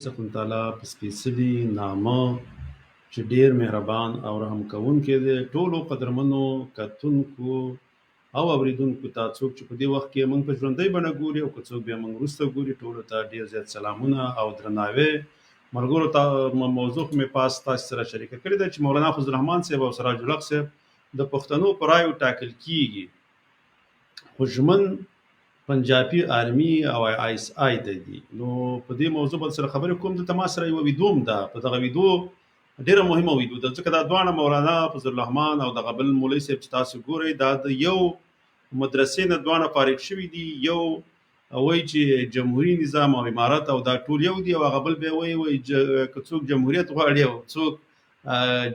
سخن تعالی په سپېڅلي نامه چې ډېر مهربان او رحم کوونکی دی. ټولو قدرمنو کتونکو او اوریدونکو ته څوک چې په دې وخت کې موږ په ژوندۍ بڼه ګوري او که څوک بیا موږ وروسته ګوري، ټولو ته ډېر زیات سلامونه او درناوی. ملګرو ته موضوع مې پاس تاسو سره شریکه کړې ده چې مولانا فضل الرحمن صاحب او سراج الحق صاحب د پښتنو په رایو ټاکل کیږي، خو ژمن پنجابي آرمي او آی اس آی ته دي. نو په دې موضوع به سره خبرې کوم. دلته ما سره یو ویډیو هم ده، په دغه ویډیو ډېره مهمه ویډیو ده، ځکه دا دواړه مولانا فضل الرحمن او دغه بل مولوي صاحب چې تاسو ګورئ دا د یو مدرسې نه دواړه فارغ شوي دي. یو وایي چې جمهوري نظام او امارت او دا ټول یو دي، او هغه بل بیا وایي که څوک جمهوریت غواړي او څوک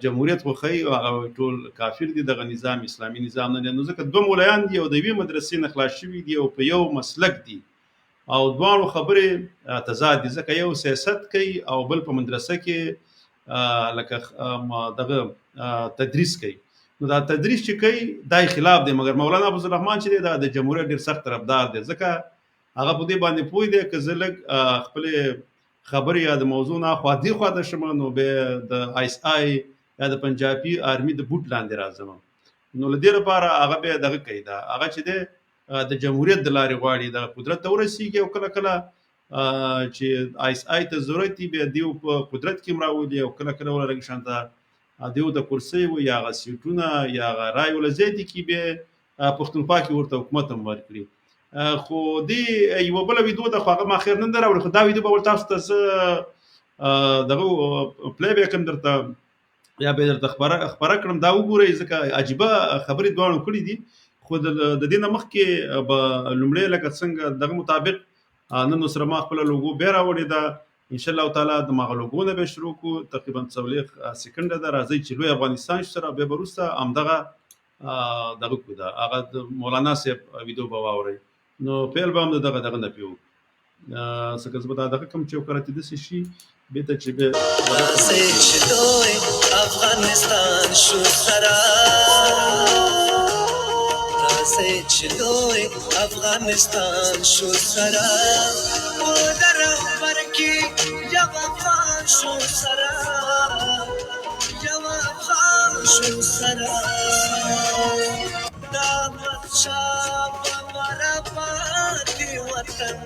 جمهوریت خوښوي هغه ټول کافر دي، دغه نظام اسلامي نظام نه دی. نو ځکه دوه مولایان دي او د یوې مدرسې نه خلاص شوي دي او په یو مسلک دي، او دواړو خبرې تضاد دي، ځکه یو سیاست کوي او بل په مدرسه کې لکه دغه تدریس کوي. نو دا تدریس چې کوي دا خلاف دی، مګر مولانا فضل الرحمن چې دی دا د جمهوریت ډېر سخت طرفدار دی، ځکه هغه په دې باندې پوه دی که زه لږ خپلې خبرې یا د موضوع نه خوا دې خوا ته شم نو بیا د آی اس آی یا د پنجابي آرمي د بوټ لاندې راځم. نو له دې لپاره هغه بیا دغه کوي، دا هغه چې دی د جمهوریت د لارې غواړي د قدرت ته ورسیږي، او کله کله چې آی اس آی ته ضرورت وي بیا دیو په قدرت کې راولي، او کله کله ولرګ شانته دیو د کرسۍ و یا هغه سیټونه یا هغه رای ول زیاتې کې بیا پښتونخوا کې ورته حکومت هم ورکړي. خو دې یو بل ویډیو د خواغه ما خیر نن دراوړ، خو دا ویډیو به تاسو ته دغه پلی بیک هم درته یا به درته خبره کړم، دا وګورئ ځکه عجیبه خبرې دواړو کړي دي. خو د دې نه مخکې به لومړی لکه څنګه دغه مطابق نن سره ما خپله لوګو بیا راوړې ده، انشاء الله تعالی د مغه لوګو نه به شروع کړو، تقریبا 40 سکنډه ده. راځئ چې لوی افغانستان سره بیا به وروسته همدغه دغه کو ده هغه د مولانا صاحب ویډیو به واورئ. نو پیل به هم دغه نه پیو څنګه زه به دا دغه کوم چې وکړه داسې شي بېرته چې بیا افغانستان شو سره راسئ چې لوی افغانستان شو سره و در رهبر کې یو افغان شو سره یو افغان شو سره دا احمدشاه بابا پاتې وطن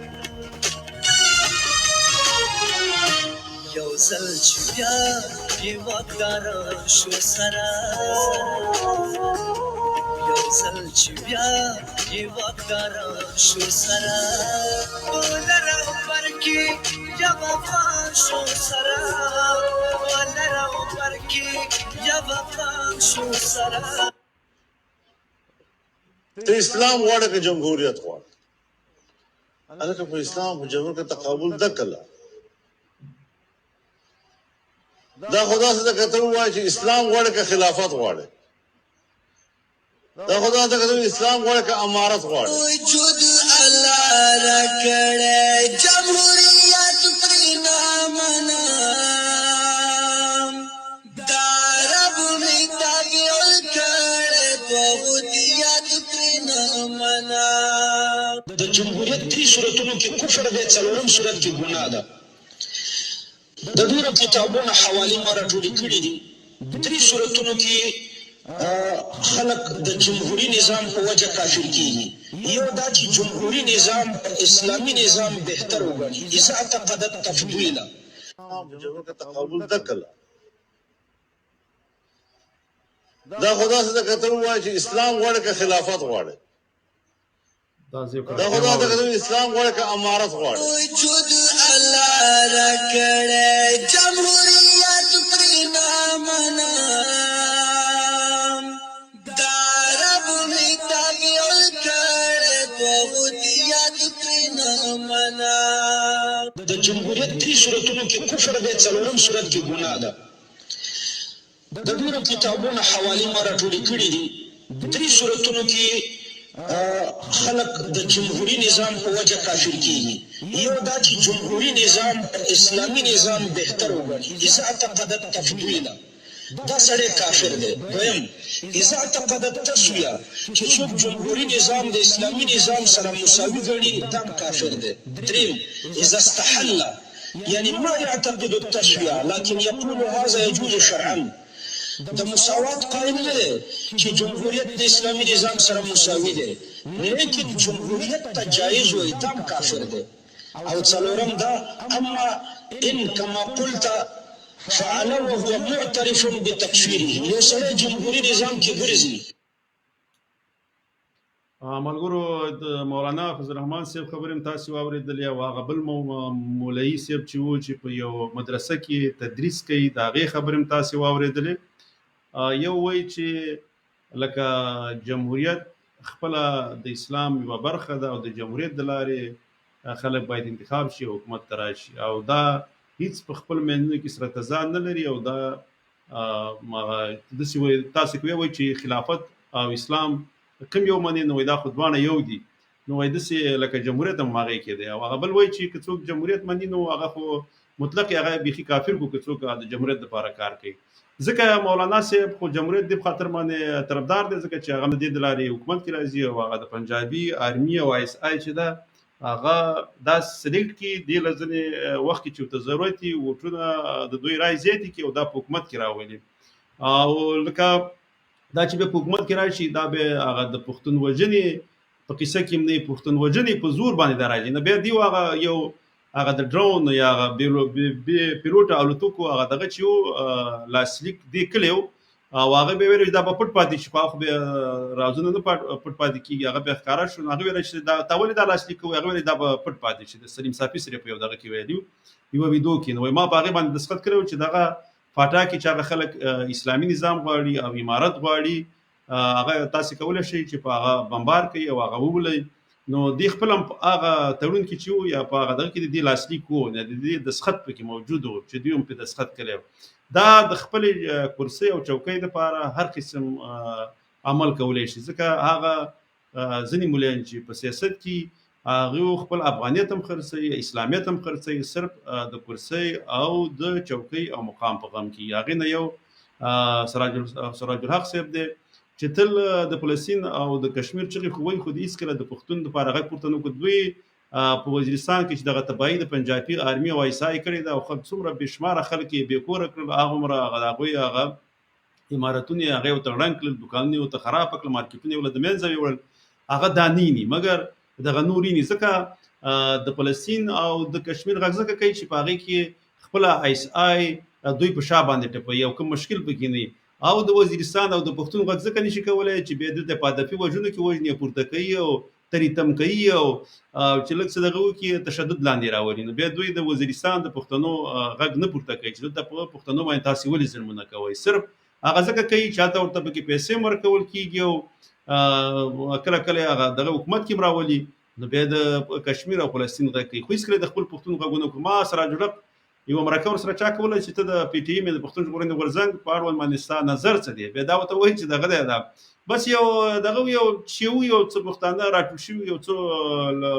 یو ځل چې بیا یې واکداران شو سره یو ځل چې بیا یې واکداران شو سره ولر رهبر کې یو افغان شو سره ولر رهبر کې یو افغان شو سره. ته اسلام غواړې که جمهوریت غواړې؟ هلکه په اسلام په جمهوریت کې تقابل ده کله دا خدا څه ده که ته ووایې چې اسلام غواړې که خلافت غواړې؟ دا خدا ته که اسلام غواړې که امارت غواړې؟ وجود الله را کړی جمهوریت پرې نه منم دا رب مې تابع کړی توحیدیت پرې نه منم. د جمهوریت 3 صورتونو کې کفر دی، 4م صورت کې ګناه ده. د ډیرو کتابونو حوالې ما راټولې کړي دي. 3 صورتونو کې خلق د جمهوری نظام په وجه کافر کیږي. یو دا چې جمهوری نظام اسلامی نظام بهتر وګڼي، اذا اعتقدت تفضیلا جمهوریت کې تقابل ده کله دا خدا څه ده که ته ووایې چې اسلام غواړې که خلافت غواړې؟ دا خدا ته که اسلام غواړې که امارت غواړې؟ وجود الله را کړی جمهوریت پرې نه منم دا رب مې تابع کړی توحیدیت پرې نه منم. د جمهوریت 3 صورتونو کې کفر دی، 4م صورت کې ګناه ده. د ډیرو کتابونو حوالې ما راټولې کړي دي. 3 صورتونو کې خلق د جمهوری نظام په وجه کافر کیږي. یو دا چې جمهوری نظام اسلامی نظام بهتر وګڼي، اذا اعتقدت تفضیلا دا سړی کافر دی. دویم اذا اعتقدت تسویه چې څوک جمهوری نظام د اسلامی نظام سره مساوي ګڼي دا کافر دی. دریم اذا استحل يعني ما يعتقد التسوية لكن يقول هذا يجوز شرعا. د مساوات قائل نه دی چې جمهوریت د اسلامي نظام سره مساوي دی، لیکن جمهوریت ته جایز وي دام کافر دی. او څلورم دا اما ان كما قلت فعل وهو معترف بتكفيره، یو سره جمهوری نظام کې ګرځي. ملګرو د مولانا فضل الرحمن صاحب خبرې هم تاسې واورېدلې او هغه بل مولوي صاحب چې و چې په یو مدرسه کې تدریس کوي د هغې خبرې هم تاسې واورېدلې. یو وایي چې لکه جمهوریت خپله د اسلام یوه برخه ده او د جمهوریت د لارې خلک باید انتخاب شي او حکومت ته راشي او دا هیڅ په خپل منځونو کې سره تضاد نه لري او دا داسې وایي تاسې کوی وایي چې خلافت او اسلام کوم یو مني نو دا خو دواړه یو دي، نو وایي داسې لکه جمهوریت هم هغې کې دی. او هغه بل وایي چې که څوک جمهوریت مني نو هغه خو مطلق هغه بیخي کافر کو که څوک د جمهوریت لپاره کار کوي. ځکه مولانا صاحب خو جمهوریت د خاطر باندې طرفدار دی ځکه چې هغه د دې د لارې حکومت کې راځي او هغه د پنجابي آرمي او آی اس آی چې ده هغه دا سلیکټ کړي دې له ځینې وخت کې چې ورته ضرورت وي ووټونه د دوی رای زیاتې کړي او دا په حکومت کې راولي. او لکه دا چې به په حکومت کې راشي دا به هغه د پښتون وژنې په قصه کې هم نه پښتون وژنې په زور باندې دا راځي نه بیا دی هغه یو هغه د ډرون یا هغه پیلوټ الوتکو هغه دغه چې و لاسلیک دی کړی و او هغه به ویل دا به پټ پاتې شي خو به رازونه نه پټ پاتې کېږي هغه به ښکاره شو هغه ویل چې دا تا ولې دا لاسلیک کوي هغه ویل دا به پټ پاتې شي. د سلیم صافي سره په یو دغه کې ویلي یو ویډیو کې نو ما په هغې باندې دستخط کړی چې دغه فاټا کې چې هغه خلک اسلامي نظام غواړي او امارت غواړي هغه تاسې کولی شئ چې په هغه بمبار کوي او هغه وولئ. نو دی خپل هم هغه تړون کې چې و یا په هغه دغه کې د دې لاسلیک و د دې دستخط پکې موجود و چې دوی هم پرې دستخط کړی و. دا د خپلې کرسۍ او چوکۍ دپاره هر قسم عمل کولی شي ځکه هغه ځینې ملیان چې په سیاست کې هغوی خپل افغانیت هم خرڅوي اسلامیت هم خرڅوي صرف د کرسۍ او د چوکۍ او مقام په غم کې. هغې نه یو سراج الحق صاحب دی چې تل د فلسطین او د کشمیر چغې خو وایي خو د هېڅکله د پښتون دپاره غږ پورته نه کړو. دوی په وزیرستان کې چې دغه تباهي د پنجابي آرمي او آی اس آی کړې ده او خلک څومره بې شماره خلک یې بې کوره کړل هغومره هغه د هغوی هغه عمارتونه یې هغه یې ورته ړنګ کړل دوکانونه یې ورته خراب کړل مارکیټونه یې ورله د منځه یوړل هغه دا نیني مګر دغه نور یې ځکه د فلسطین او د کشمیر غږ ځکه کوي چې په هغې کې خپله آی اس آی دوی په شا باندې ټپوي او کوم مشکل پکې نه او د وزیرستان او د پښتون غږ ځکه نشي کولی چې بیا دلته په هدفي وژنو کې وژنې یې پورته کوي او تریتم کوي او چې لږ څه دغه وکړي تشدد لاندې راولي نو بیا دوی د وزیرستان د پښتنو غږ نه پورته کوي چې دلته په پښتنو باندې تاسې ولې ظلمونه کوئ صرف هغه ځکه کوي چې هلته ورته پکې پیسې هم ورکول کېږي او کله کله هغه دغه حکومت کې هم راولي نو بیا د کشمیر او فلسطین غږ کوي خو هېڅکله د خپل پښتون غږونه کوي. ما سراج الحق یو مرکه ورسره چا کولی چې ته د پی ټي ایم د پښتون ژغورنې غورځنګ په اړوند باندې ستا نظر څه دی بیا دا ورته وایي چې دغه دی دا بس یو دغه یو چې یو څه پښتانه راټول شوي یو څه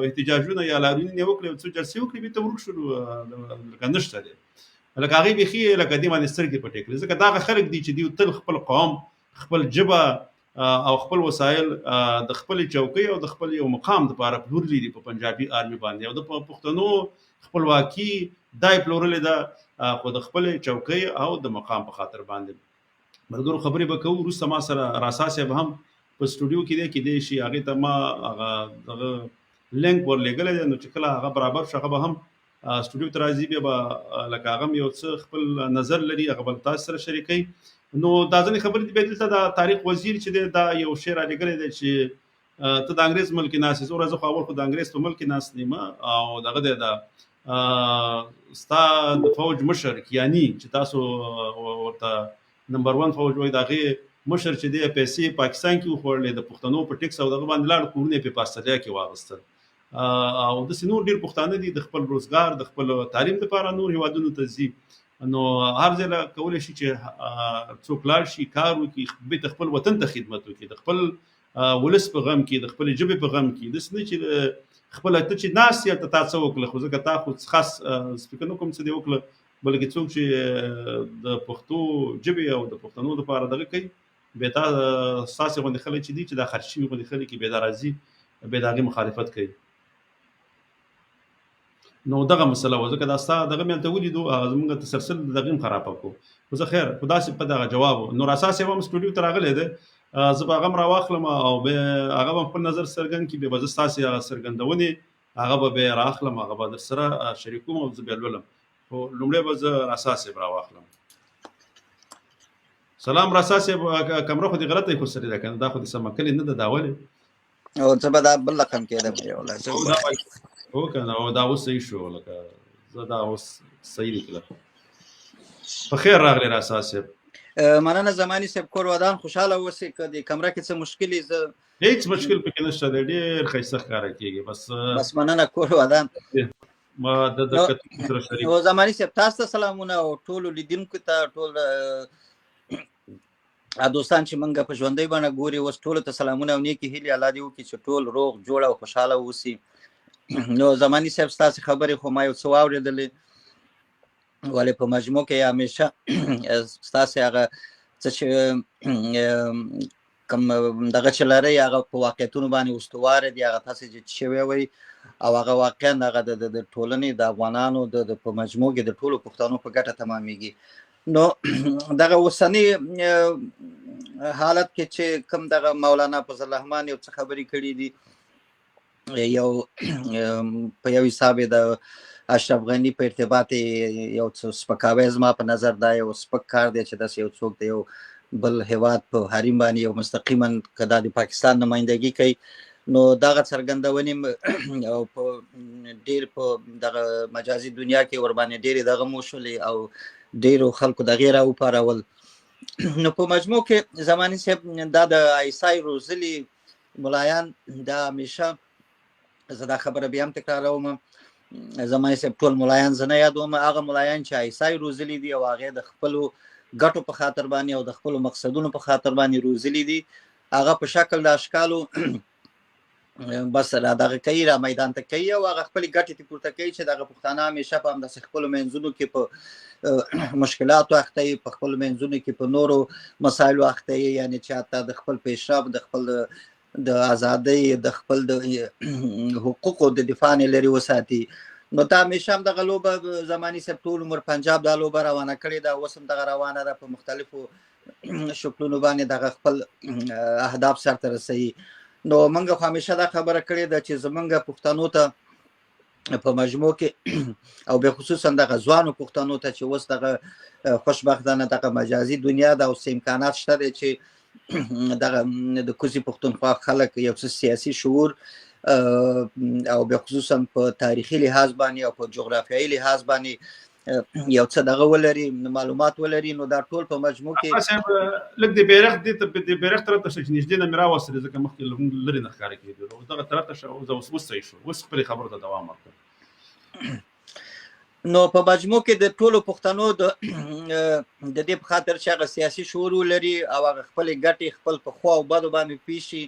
احتجاجونه یا لاریونونه یې وکړي یو څه جلسې وکړي بېرته ورک شول لکه نشته دی لکه هغې بیخي لکه دې باندې سترګې پټې کړې ځکه دغه خلک دي چې دوی تل خپل قوم خپل ژبه او خپل وسایل د خپلې چوکۍ او د خپل یو مقام دپاره پلورلي دي په پنجابي آرمي باندې او د پښتنو خپلواکي دا یې پلورلې ده خو د خپلې چوکۍ او د مقام په خاطر باندې. ملګرو خبرې به کوو وروسته ما سره راسا صاحب هم په سټوډیو کې دی کېدای شي هغې ته ما هغه دغه لینک ورلېږلی دی نو چې کله هغه برابر شو هغه به هم سټوډیو ته راځي بیا به لکه هغه هم یو څه خپل نظر لري هغه به تاسو سره شریکوي. نو دا ځینې خبرې دي بیا دلته د تاریخ وزیر چې دی دا یو شی رالیږلی دی چې ته د انګرېز ملک ناست یې زه خو اول خو د انګرېز په ملک ناست یم او دغه دی دا ستا د فوج مشر کیانی چې تاسو ورته نمبر 1 فوج وایي د هغې مشر چې دی پیسې پاکستان کې وخوړلې د پښتنو په ټیکس او دغه باندې لاړ کورونه یې په استرالیا کې واغوستل او داسې نور ډېر پښتانه دي د خپل روزګار د خپل تعلیم لپاره نور هیوادونو ته ځي نو هر ځای له کولی شي چې څوک لاړ شي کار وکړي بیرته خپل وطن ته خدمت وکړي د خپل ولس په غم کې د خپلې ژبې په غم کې داسې نه چې خپل ته چې ناست یې تا څه وکړه خو ځکه تا خو خاص فکر نه کوم څه دې وکړه بلکې څوک چې د پښتو ژبې او د پښتنو دپاره دغه کوي بیا تا ستاسې غوندې خلک چې دي چې دا خرڅ شوي غوندې خلک بیا دا راځي بیا د هغې مخالفت کوي. نو دغه مسله و ځکه دا ستا دغه مې ته ولیدو هغه زمونږ تسلسل دغه هم خراب کړو خو زه خیر خو داسې په دغه جواب و. نور اساس یې هم سټوډیو ته راغلی دی زه به هغه هم راواخلم او بیا هغه به خپل نظر څرګند کړي بیا به زه ستاسې هغه څرګندونې هغه به بیا رااخلم هغه به در سره شریکوم او زه بیا لولم خو لومړی به زه اساس یې راواخلم. سلام راسا صاحب کمره خو دې غلطه خو سره ده کنه دا خو دې سم کلی نه ده دا ولې او څه به دا بل رقم کېده یو لا او کنه او دا اوس صحیح شو لکه زه دا اوس صحیح لیکل. په خیر راغلی راسا صاحب مننه زماني صاحب کور ودان خوشاله اوسئ که د کمره کې څه مشکل زه هیڅ مشکل پکې نشته دی ډېر ښایسته ښکاره کېږي بس مننه کور ودان ما د کتو سره شریک او زماني صاحب تاسو ته سلامونه او ټولو لیدونکو ته ټول دوستان چې منګه په ژوندۍ باندې ګوري اوس ټولو ته سلامونه او نیکې هیلې الله دې وکړي چې ټول روغ جوړ او خوشحاله اوسي. نو زماني صاحب ستاسې خبرې خو ما یو څه واورېدلې ولې په مجموع کې همیشه ستاسې هغه څه چې کوم دغه چې لرئ هغه په واقعیتونو باندې استواره دي هغه تاسې چې شوی وئ او هغه واقعا هغه د ټولنې د افغانانو په مجموع کې د ټولو پښتنو په ګټه تمامیږي. نو دغه اوسنی حالت کې چې کوم دغه مولانا فضل الرحمن یو څه خبرې کړي دي یو په یو حساب د اشرف غنی په ارتباط یو څه سپکاوی زما په نظر دا یو سپک کار دی چې داسې یو څوک د یو بل هیواد په حریم باندې یو مستقیما که دا د پاکستان نمایندګي کوي نو دغه څرګندونې او په ډېر په دغه مجازي دنیا کې ورباندې ډېرې دغه موشلې او ډېرو خلکو دغې راوپارول. نو په مجموع کې زماني صاحب دا د عیسی روزلي ملایان دا همیشه زه دا خبره بیا هم تکراروم زماني صاحب ټول ملایان زه نه یادوم هغه ملایان چې عیسی روزلي دي او هغې د خپلو ګټو په خاطر باندې او د خپلو مقصدونو په خاطر باندې روزلي دي هغه په شکل د اشکالو بس را دغه کوي را میدان ته کوي او هغه خپلې ګټې ته پورته کوي چې دغه پښتانه همیشه په همداسې خپلو منځونو کې په مشکلاتو اخته وي په خپلو منځونو کې په نورو مسایلو اخته وي یعنې چې حتی د خپل پیشرفت د خپل د ازادۍ د خپل د حقوقو د دفاع نه لرې وساتي. نو دا همیشه هم دغه لوبه زماني صاحب ټول عمر پنجاب دا لوبه روانه کړې ده اوس هم دغه روانه ده په مختلفو شکلونو باندې دغه خپل اهداف سرته رسوي. نو موږ خو همیشه دا خبره کړې ده چې زموږ پښتنو ته په مجموع کې او به خصوصا دغه ځوانو پښتنو ته چې اوس دغه خوشبختانه دغه مجازي دنیا ده اوس امکانات شته دی چې دغه د کوزي پښتونخوا خلک یو څه سیاسي شعور او به خصوصا په تاریخي لحاظ باندې او په جغرافیایي لحاظ باندې یو څه دغه ولري معلومات ولري نو دا ټول په مجموع کې لږ د بیرغ د بیرغ طرف ته چې نږدې نه میرا وسره ځکه مخکې لري نه ښکاري کېدو او دغه طرف ته شو اوس صحیح شو اوس پر خبره ته دوام ورکړ. نو په مجموع کې د ټولو پښتنو د دې په خاطر چې هغه سیاسي شعور ولري او هغه خپلې ګټې خپل په خوا او بدو باندې پیشي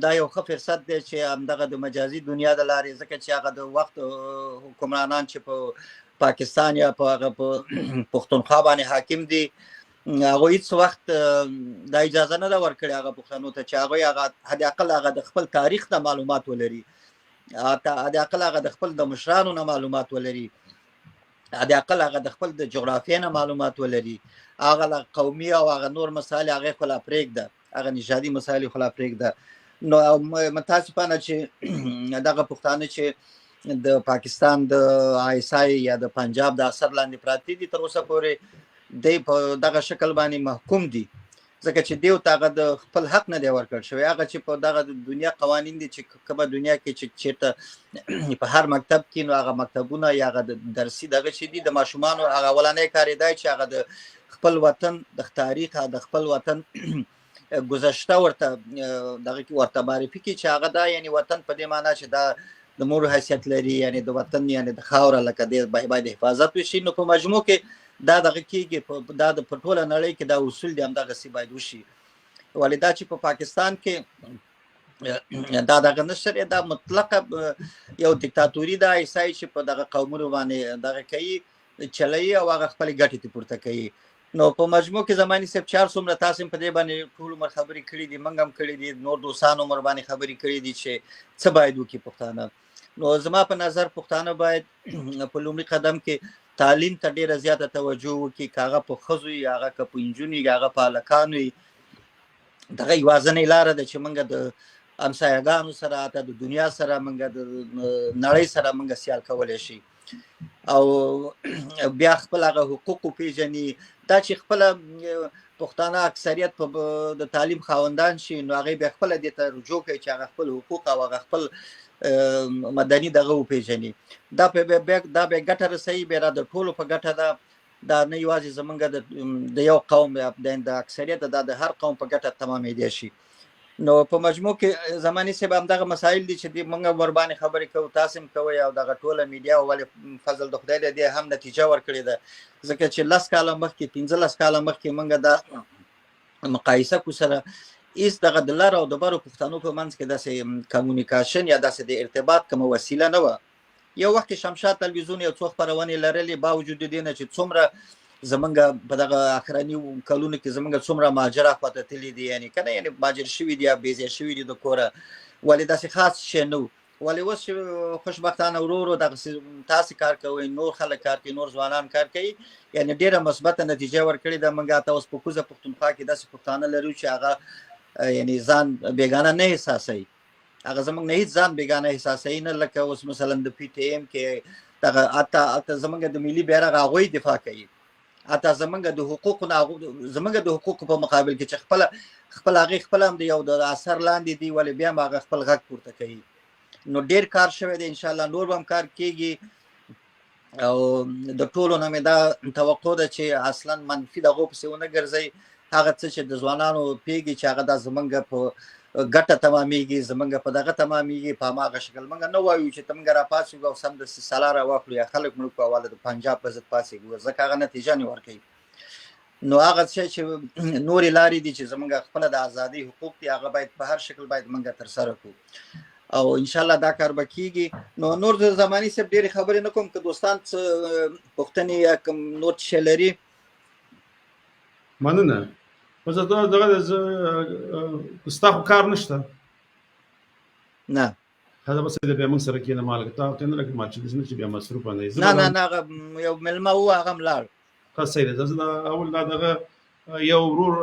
دا یو ښه فرصت دی چې همدغه د مجازي دنیا د لارې ځکه چې هغه د وخت حکمرانان چې په پاکستان یا په هغه په پښتونخوا باندې حاکم دي هغوی هېڅ وخت دا اجازه نه ده ورکړې هغه پښتنو ته چې هغوی هغه حد اقل هغه د خپل تاریخ نه معلومات ولري حد اقل هغه د خپل د مشرانو نه معلومات ولري حد اقل هغه د خپل د جغرافیې نه معلومات ولري هغه قومي او هغه نور مسایل هغې خو لا پرېږده هغه نژادي مسایل خو لا پرېږده. نو متاسفانه چې دغه پښتانه چې د پاکستان د عیسی یا د پنجاب د اثر لاندې پراته دي تر اوسه پورې دی په دغه شکل باندې محکوم دي ځکه چې دیو ته هغه د خپل حق نه دی ورکړل شوی هغه چې په دغه دنیا قوانین دي چې کومه دنیا کې چې چېرته په هر مکتب کې نو هغه مکتبونه یا هغه درسي دغه شي دي د ماشومانو هغه اولنی کار دی چې هغه د خپل وطن د تاریخ د خپل وطن گذشته ورته دغه کې ورته معرفي کړي چې هغه دا یعنی وطن په دې معنی چې دا د مور حیثیت لري یعنی د وطن یعنی د خاوره لکه د باید حفاظت وشي. نو په مجموع کې دا دغه کېږي دا د په ټوله نړۍ کې دا اصول دي همدغسې باید وشي ولې دا چې په پاکستان کې دا دغه نشر دا مطلقه یو دیکتاتوري ده عیسی چې په دغه قومونو باندې دغه کوي چلوي او هغه خپلې ګټې ته پورته کوي. نو په مجموع کې زماني صاحب چې هر څومره تاسو په دې باندې ټول عمر خبرې کړي دي موږ هم کړي دي نور دوستان عمر باندې خبرې کړي دي چې څه باید وکړي پښتانه نو زما په نظر پښتانه باید په لومړي قدم کې تعلیم ته ډیره زیاته توجه وکړي، که هغه په ښځو وي، هغه که په نجونو وي، هغه په هلکانو وي. دغه یوازینۍ لاره ده چې موږ د همسایهګانو سره، حتی د دنیا سره، موږ د نړۍ سره موږ سیال کولی شي او بیا خپل هغه حقوق وپېژني. دا چې خپله پښتانه اکثریت په د تعلیم خاوندان شي، نو هغې بیا خپله دې ته رجوع کوي چې هغه خپل حقوق او هغه خپل مدني دغه وپېژني. دا بیا ګټه رسوي، بیا د ټولو په ګټه ده. دا نه یوازې زمونږ د یو قوم یا د اکثریت، دا د هر قوم په ګټه تمامېدی شي. نو په مجموع کې زماني صاحب همدغه مسایل دي چې موږ ورباندې خبرې کوو، تاسو هم کوئ، او دغه ټوله میډیا ولې فضل د خدای له دې هم نتیجه ورکړې ده، ځکه چې 10 کاله مخکې 15 کاله مخکې موږ دا مقایسه کو سره هیڅ دغه د لر او د برو پښتنو په منځ کې داسې کمیونیکیشن یا داسې د ارتباط کومه وسیله نه وه. یو وخت شمشاد تلویزیون یو څو خپرونې لرلې، باوجود د دې نه چې څومره زمونږ په دغه اخرني کلونو کې زمونږ څومره مهاجر خواته تللي دي، یعنې که نه یعنې مهاجر شوي دي یا بېځایه شوي دي د کوره، ولې داسې خاص شی نه و. ولې اوس چې خوشبختانه ورو ورو دغسې تاسې کار کوئ، نور خلک کار کوي، نور ځوانان کار کوي، یعنې ډېره مثبته نتیجه ورکړې ده. موږ حتی اوس په کوزه پښتونخوا کې داسې پښتانه لرو چې هغه یعنې ځان بېګانه نه احساسوي، هغه زموږ نه هېڅ ځان بېګانه احساسوي نه، لکه اوس مثلا د پي ټي ایم کې دغه حتی زموږ د ملي بیرغ هغوی دفاع کوي، حتی زموږ د حقوقو زموږ د حقوقو په مقابل کې چې خپل هغې خپله هم د یو د اثر لاندې دي، ولې بیا هم هغه خپل غږ پورته کوي. نو ډېر کار شوی دی، انشاءالله نور به هم کار کېږي، او د ټولو نه مې دا توقع ده چې اصلا منفي دغو پسې ونه ګرځئ. هغه څه چې د ځوانانو پیږي چې هغه دا زموږ په ګټه تمامېږي، زموږ په دغه تمامېږي، په هماغه شکل موږ نه وایو چې ته موږ راپاڅېږو او سمدستي سلا راواخلو یا خلک مړه کړو او د پنجاب په ضد پاڅېږو، ځکه هغه نتیجه نه ورکوي. نو هغه څه چې نورې لارې دي چې زموږ خپله د ازادۍ حقوق دي، هغه باید په هر شکل باید موږ ترسره کړو او انشاءالله دا کار به کېږي. نو نور د زماني صاحب ډېرې خبرې نه کوم، که دوستان څه پوښتنې یا کوم نور څه شی لري. مننه. اوس دغه ستا خو کار نشته؟ نه هغه بس بیا موږ سره کېنه مالګه تا ورته نه لکه ما چې داسې چې بیا مصروفه نه یې. نه هغه یو مېلمه و، هغه هم لاړ. ښه صحیح ده. زه اول دا دغه یو ورور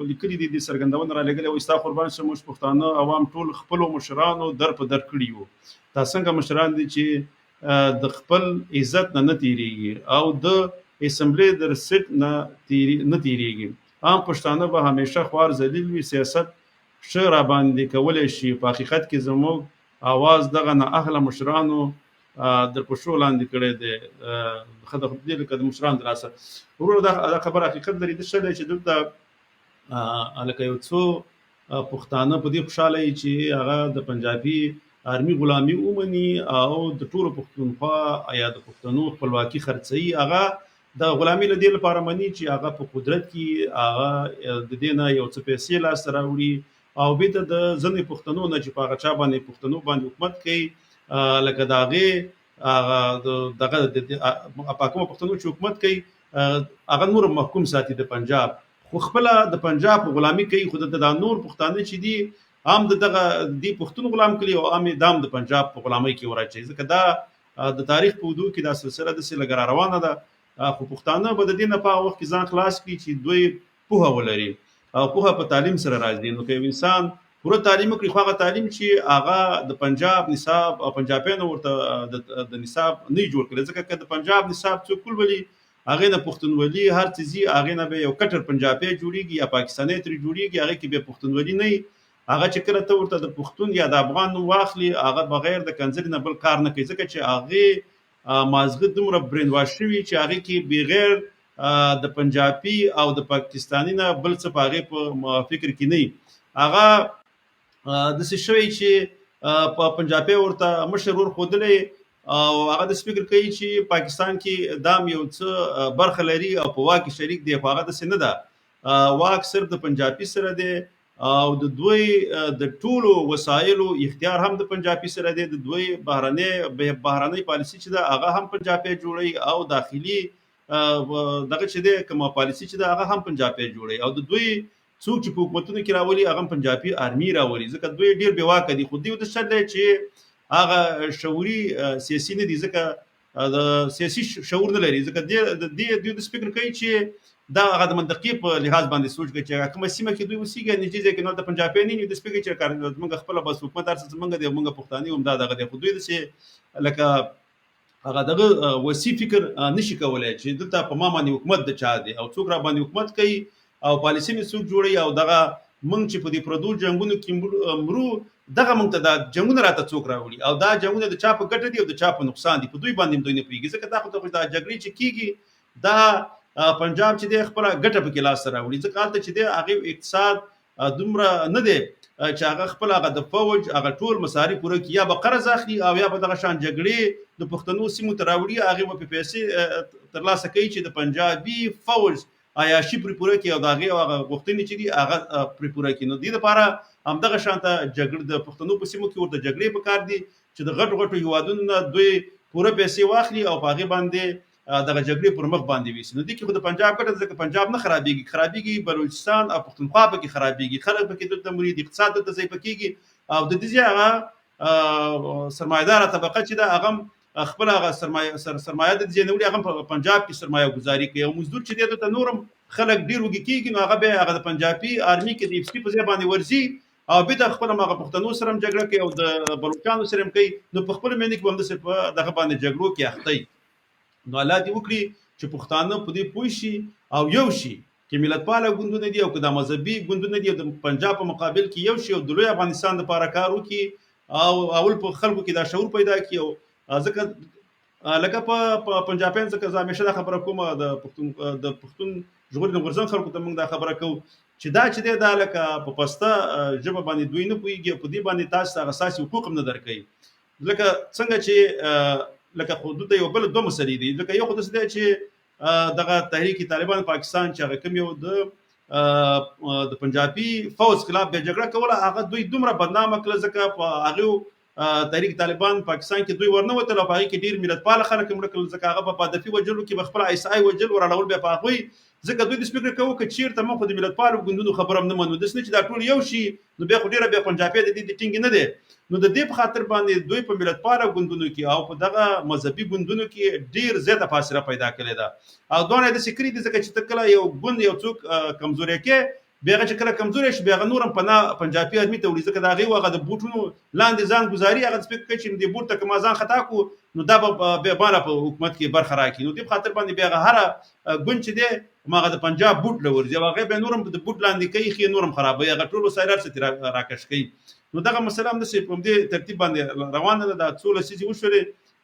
لیکلي دي د څرګندونه رالېږلې وایي ستا قربان شم موږ پښتانه عوام ټول خپلو مشرانو در په در کړي وو. دا څنګه مشران دي چې د خپل عزت نه تېرېږي او د اسمبلې د رسټ نه تېرېږي. عام پښتانه به همیشه خوار ذلیل وي، سیاست ښه راباندې کولی شي. په حقیقت کې زموږ اواز دغه نااهله مشرانو در پښو لاندې کړی دی، ښه د خدای لکه د مشرانو د لاسه. وروره دا خبره حقیقت لري. د ښه دی چې دلته لکه یو څو پښتانه په دې خوشحاله وي چې هغه د پنجابي آرمي غلامي ومني او د ټولو پښتونخوا یا د پښتنو خپلواکي خرڅوي. هغه د غلامي له دې لپاره مني چې هغه په قدرت کې هغه د دې نه یو څه پیسې لاسته راوړي او بېرته د ځینې پښتنو نه چې په هغه چا باندې پښتنو باندې حکومت کوي، لکه د هغې دغه په کومه پښتنو چې حکومت کوي هغه نور محکوم ساتي د پنجاب، خو خپله د پنجاب غلامي کوي. خو د نور پښتانه چې دي هم دغه دې پښتون غلام کړي او هم دام د پنجاب په غلامۍ کې وراچوي. ځکه دا د تاریخ په اوږدو کې دا سلسله داسې لږ را روانه ده. خو پښتانه به د دې نه په هغه وخت کې ځان خلاص کړي چې دوی پوهه ولري او پوهه په تعلیم سره راځي. نو که یو انسان پوره تعلیم وکړي، خو هغه تعلیم چې هغه د پنجاب نصاب او پنجابیانو ورته د نصاب نه جوړ کړي، ځکه که د پنجاب نصاب څوک ولولي هغې نه پښتونولي هر څه ځي، هغې نه به یو کټر پنجابی جوړېږي یا پاکستانی ترې جوړېږي، هغې کې بیا پښتونولي نه وي. هغه چې کله ته ورته د پښتون یا د افغان نوم واخلي، هغه بغیر د کنځلې نه بل کار نه کوي، ځکه چې هغې مازغه دومره برین واش شوي چې هغې کې بغیر د پنجابي او د پاکستاني نه بل څه په هغې په فکر کې نه وي. هغه داسې شوی چې په پنجابي ورته مشر ورښودلی او هغه داسې فکر کوي چې پاکستان کې دام یو څه برخه لري او په واک کې شریک دی، خو هغه داسې نه ده. واک صرف د پنجابي سره دی او د دوی د ټولو وسایلو اختیار هم د پنجابي سره دی. د دوی بهرنۍ پالیسي چې ده هغه هم پنجابي جوړوي او داخلي دغه چې دی کومه پالیسي چې ده هغه هم پنجابي جوړوي او د دوی څوک چې په حکومتونو کې راولي هغه هم پنجابي آرمي راولي، ځکه دوی ډېر بې واکه دي. خو دوی د شرط دی چې هغه شعوري سیاسي نه دي، ځکه د سیاسي شعور نه لري، ځکه دوی د فکر کوي چې دا هغه د منطقي په لحاظ باندې سوچ کوي چې کومه سیمه کې دوی اوسېږي نږدې ځای کې نو د پنجابیان نه د فکر چې موږ خپل بس حکومت هر څه موږ د موږ پښتانه هم دا دغه د خو دوی د لکه هغه دغه وسی فکر نشي کولای چې دلته په ما باندې حکومت د چا دی او څوک را باندې حکومت کوي او پالیسي می څوک جوړي او دغه مونږ چې په دې پردو جنگونو کې مرو دغه مونږ ته د جنگونو راته څوک راوړي او دا جنگونه د چا په ګټه دي او د چا په نقصان دي په دوی باندې دوی نه پیږي، ځکه دا خو د جګړې چې کیږي دا پنجاب چې د خپل ګټه په کې لاس راوړي، ځکه حالت چې د هغه اقتصاد دومره نه دی چې هغه خپل هغه د فوج هغه ټول مصارف پوره کړي، یا به قرض اخلي او یا به دغه شان جګړې د پښتنو سیمو ته راوړي، هغه په پیسې ترلاسه کوي چې د پنجابي فوج عیاشي پرې پوره کړي او د هغې هغه غوښتنې چې دي هغه پرې پوره کړي. نو دې لپاره همدغه شانته جګړه د پښتنو په سیمو کې ورته جګړې پکار دي چې د غټو غټو هیوادونو نه دوی پوره پیسې واخلي او په هغې باندې دغه جګړې پر مخ باندې ویسي. نو دې کې خو د پنجاب ګټه ځکه پنجاب نه خرابېږي بلوچستان او پښتونخوا پکې خرابېږي، خلک پکې دلته مري، د اقتصاد دلته ضعیفه کېږي او د دې هغه سرمایه‌داره طبقه چې ده هغه خپل هغه سرمایه د دې نوري هغه په پنجاب کې سرمایه گزاري کوي او مزدور چې دی دلته نورم خلک ډیر وږي کېږي، نو هغه به هغه د پنجابي آرمي کې د اف سي په ځای باندې ورځي او بیا خپل هغه پښتنو سره جګړه کوي او د بلوچستان سره کوي، نو په خپل مینه کې هم د دغه باندې جګړو کې اخته. نو الله دې وکړي چې پښتانه په دې پوه شي او یو شي کې ملتپاله ګوندونه دي او که د مذهبي ګوندونه دي د پنجاب په مقابل کې یو شي او د لوی افغانستان لپاره کار وکړي او اول په خلکو کې دا شعور پیدا کړي. او ځکه لکه په پنجابیان ځکه زه همیشه دا خبره کوم د پښتون ژغورنې غورځنګ خلکو ته موږ دا خبره کوو چې دا چې دی دا لکه په پسته ژبه باندې دوی نه پوهېږي او په دې باندې تاسو هغه اساسي حقوق هم نه درکوي، لکه څنګه چې لکه خو دلته یو بل دوه مسلې دي، لکه یو خو داسې دی چې دغه تحریک طالبان پاکستان چې هغه کوم یو د پنجابي فوج خلاف بیا جګړه کوله هغه دوی دومره بدنامه کړله ځکه په هغې تحریک طالبان پاکستان کې دوی ورنه وتل او په هغې کې ډېر ملتپاله خلک مړه کړل، ځکه هغه په هدفي وژلو کې به خپل عیسائی وژل ورالول بیا په هغوی، ځکه دوی د فکر کوو که چېرته موږ خو د ملتپالو ګوندونو خبره هم نه منو داسې نه چې دا ټول یو شي نو بیا خو ډېره بیا پنجابي د دې ټینګې نه دی، نو د دې په خاطر باندې دوی په ملتپاله ګوندونو کې او په دغه مذهبي ګوندونو کې ډېر زیاته فاصله پیدا کړې ده او دونه یې داسې کړي دي ځکه چې ته کله یو ګوند یو څوک کمزوری کې بیا هغه چې کله کمزوری شي بیا هغه نور هم پناه پنجابي آدمي ته وړي، ځکه د هغې هغه د بوټونو لاندې ځان ګزاري هغه فکر کوي چې دې بوټ ته که ما ځان خطا کړو نو دا به بیا ماله په حکومت کې برخه راکړي، نو دې په خاطر باندې بیا هغه هره ګوند چې دی هماغه د پنجاب بوټ له ورځي او هغې بیا نور هم د بوټ لاندې کوي ښې نور هم خرابوي هغه ټول وسایل هر څه راکش کوي. نو دغه مسله هم داسې په همدې ترتیب باندې روانه ده، دا څو لسیزې وشولې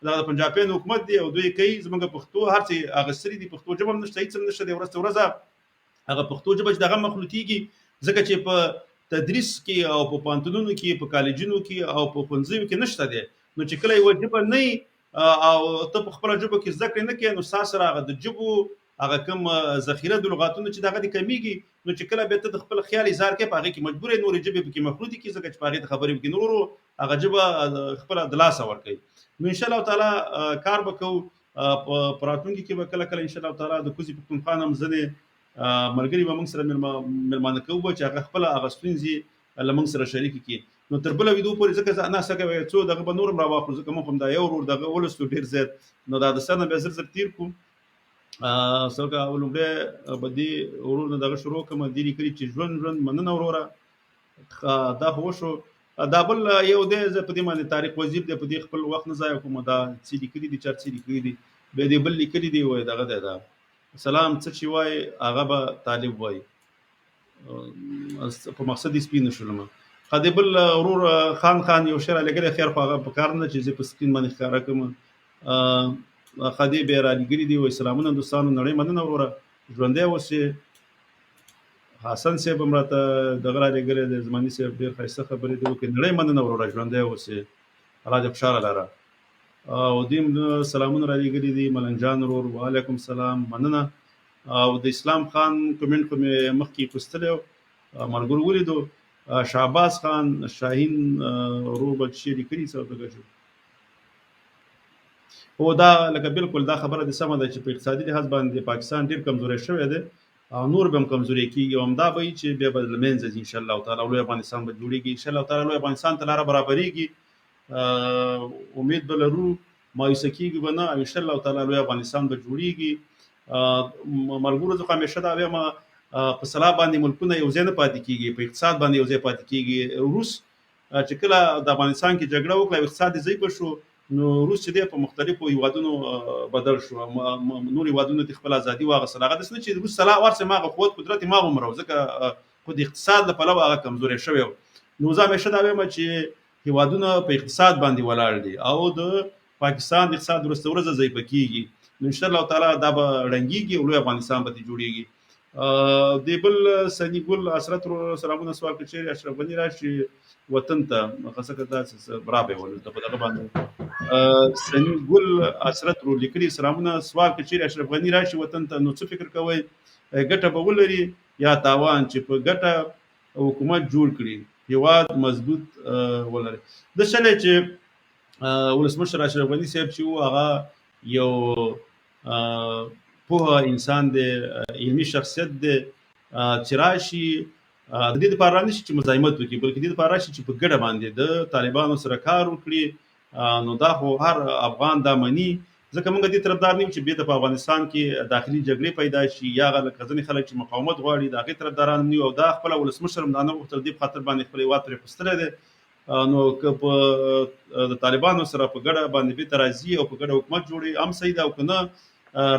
دا د پنجابیانو حکومت دی او دوی کوي زموږ پښتو هر څه اخیستلي دي، پښتو ژبه هم نشته، هېڅ هم نشته دی، ورځ تر ورځه هغه پښتو ژبه چې دغه مخلوطېږي ځکه چې په تدریس کې او په پوهنتونونو کې په کالجونو کې او په ښوونځیو کې نشته دی، نو چې کله یوه ژبه نه او ته په خپله ژبه کې زده کړې نه کوې نو ستا سره هغه د ژبو هغه کوم ذخیره د لغاتونو چې دغه دې کمیږي، نو چې کله بیا ته د خپل خیال اظهار کوې په هغې کې مجبور یې نورې ژبې پکې مخلوطې کړي ځکه چې په هغې ته خبرې وکړي نورو هغه ژبه خپله د لاسه ورکوي. نو انشاءالله تعالی کار به کوو په راتلونکي کې به کله کله انشاءالله تعالی د کوزي پښتونخوا نه هم ځینې ملګري به موږ سره مېلمانه کوو چې هغه خپله هغه ستونزې له موږ سره شریکې کړي. نو تر بله ویدو پورې ځکه زه ناسته کوي څو دغه به نور هم راواخلو ځکه موږ هم دا یو ورور دغه ولستو ډېر زیات، نو دا د سر نه بیا زر زر تېر کړو څنګه لومړی به دې ورور نه دغه شروع کړم دې لیکلي چې ژوند مننه وروره دا خو وشو. دا بل یو دی زه په دې باندې طارق وزیر دی په دې خپل وخت نه ضایع کوم، دا څه لیکلي دي چا څه لیکلي دي بیا دې بل لیکلي دي وایي دغه دی دا سلام څه چې وایي هغه به طالب وایي په مقصد یې سپي نه شولم. خدای بل ورور خان یو شعر لګلی خیر خو هغه په کار نه چې زه په سکرین باندې ښکاره کړم خدای بیا رالیږلي دي وایي سلامونه دوستانو نړۍ مننه وروره ژوندی اوسې. حسن صاحب هم راته دغه رالیږلی دی زماني صاحب ډېر ښایسته خبرې دي وکړې نړۍ مننه وروره ژوندی اوسې الله دې خوشحاله لره. او دې سلامونه رالیږلي دي ملنګ جان ورور وعلیکم السلام مننه. او د اسلام خان کومنټ خو مې مخکې پوستلی و ملګرو ولیدو شعباز خان شاهین ورور به چې لیکلي څه دغه شو هو دا لکه بالکل دا خبره دې سمه ده چې په اقتصادي لحاظ باندې پاکستان ډېر کمزوری شوی دی او نور به هم کمزوری کېږي او همدا به وي چې بیا به له منځه ځي انشاءالله تعالی لوی افغانستان به جوړېږي انشاءالله تعالی لوی افغانستان ته لاره برابرېږي امید به لرو مایوسه کېږي به نه، او انشاءالله تعالی لوی افغانستان به جوړېږي. ملګرو زه خو همیشه دا وایم په سلا باندې ملکونه یو ځای نه پاتې کېږي، په اقتصاد باندې یو ځای پاتې کېږي. روس چې کله د افغانستان کې جګړه وکړه او اقتصاد یې ضعیفه شو، نو روس چې دی په مختلفو هیوادونو بدل شو، نور هیوادونو ته خپل ازادي واخیستله. هغه داسې نه چې روس سلا ورسې ما هغه قوت قدرت یې ما هغومره و، ځکه خو د اقتصاد له پلوه هغه کمزوری شوی و. نو زه همیشه دا وایم چې هیوادونه په اقتصاد باندې ولاړ دي او د پاکستان د اقتصاد وروسته ورځ ضعیفه کېږي. نو انشاءالله تعالی دا به ړنګېږي او لوی افغانستان به ترې جوړېږي. د بل سني ګل حسرت سلامونه سوال کړي چې اشرف غني راشي وطن ته، خاصه که داسې برابر ولته په دغه باندې سني ګل حسرت رو لیکلي سلامونه سوال کړي چې اشرف غني راشي وطن ته، نو څه فکر کوئ ګټه به ولري یا تاوان چې په ګټه حکومت جوړ کړي هیواد مضبوط ولري؟ د شلې چې ولسمشر اشرف غني صاحب چې و هغه یو پوهه انسان دی، علمي شخصیت دی، چې راشي د دې لپاره رانشي چې مزاحمت وکړي، بلکې د دې لپاره راشي چې په ګډه باندې د طالبانو سره کار وکړي. نو دا خو هر افغان دا مني، ځکه موږ دې طرفدار نه یو چې بیرته په افغانستان کې داخلي جګړې پیدا شي یا هغه لکه ځینې خلک چې مقاومت غواړي د هغې طرفداران نه یو. او دا خپله ولسمشر هم دا نه غوښتل دې په خاطر باندې خپل هېواد پرې اخیستلی دی. نو که په د طالبانو سره په ګډه باندې بیرته راځي او په ګډه حکومت جوړوي هم صحیح ده، او که نه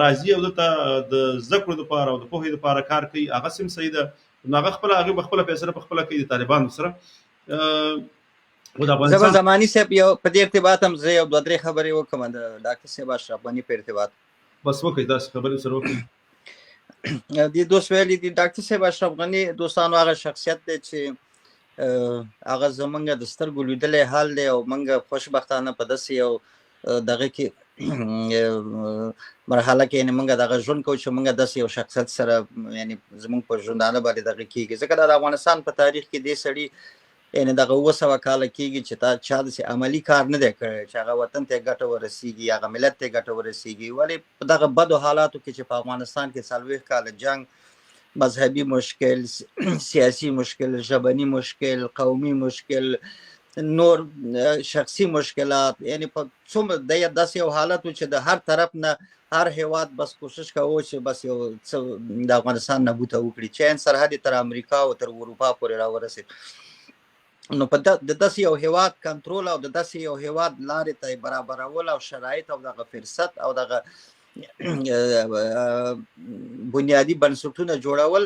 راځي او دلته د زده کړو دپاره او د پوهې دپاره کار کوي هغسې هم صحیح ده. نو هغه خپله هغې به خپله فیصله په خپله کوي د طالبانو سره. زه به زماني صاحب یو په دې ارتباط هم زه یو دوه درې خبرې وکړم د ډاکټر صاحب اشرف غني په ارتباط. بس وکړئ داسې خبرې سره وکړئ. دې دوست ویلي دي ډاکټر صاحب اشرف غني دوستانو هغه شخصیت دی چې هغه زمونږ د سترګو لیدلی حال دی او موږ خوشبختانه په داسې یو دغه کې مرحله کې یعنې موږ دغه ژوند کوو چې موږ داسې یو شخصیت سره یعنې زموږ په ژوندانه باندې دغه کېږي. ځکه دا د افغانستان په تاریخ کې دې سړي یعنې دغه 700 کاله کېږي چې چا داسې عملي کار نه دی کړی چې هغه وطن ته ګټه ورسېږي، هغه ملت ته ګټه ورسېږي. ولې په دغه بدو حالاتو کې چې په افغانستان کې 40 کاله جنګ، مذهبي مشکل، سیاسي مشکل، ژبني مشکل، قومي مشکل، نور شخصي مشکلات، یعنی په څومره داسې یو حالت و چې د هر طرف نه هر هیواد بس کوشش کوو چې بس یو څه د افغانستان نبوته وکړي، چې عین سرحد تر امریکا او تر اروپا پورې راورسېد. نو په د داسې یو هیواد کنټرول او د داسې یو هیواد لارې ته برابرول او شرایط او دغه فرصت او دغه بنیادی بنسټونه جوړول،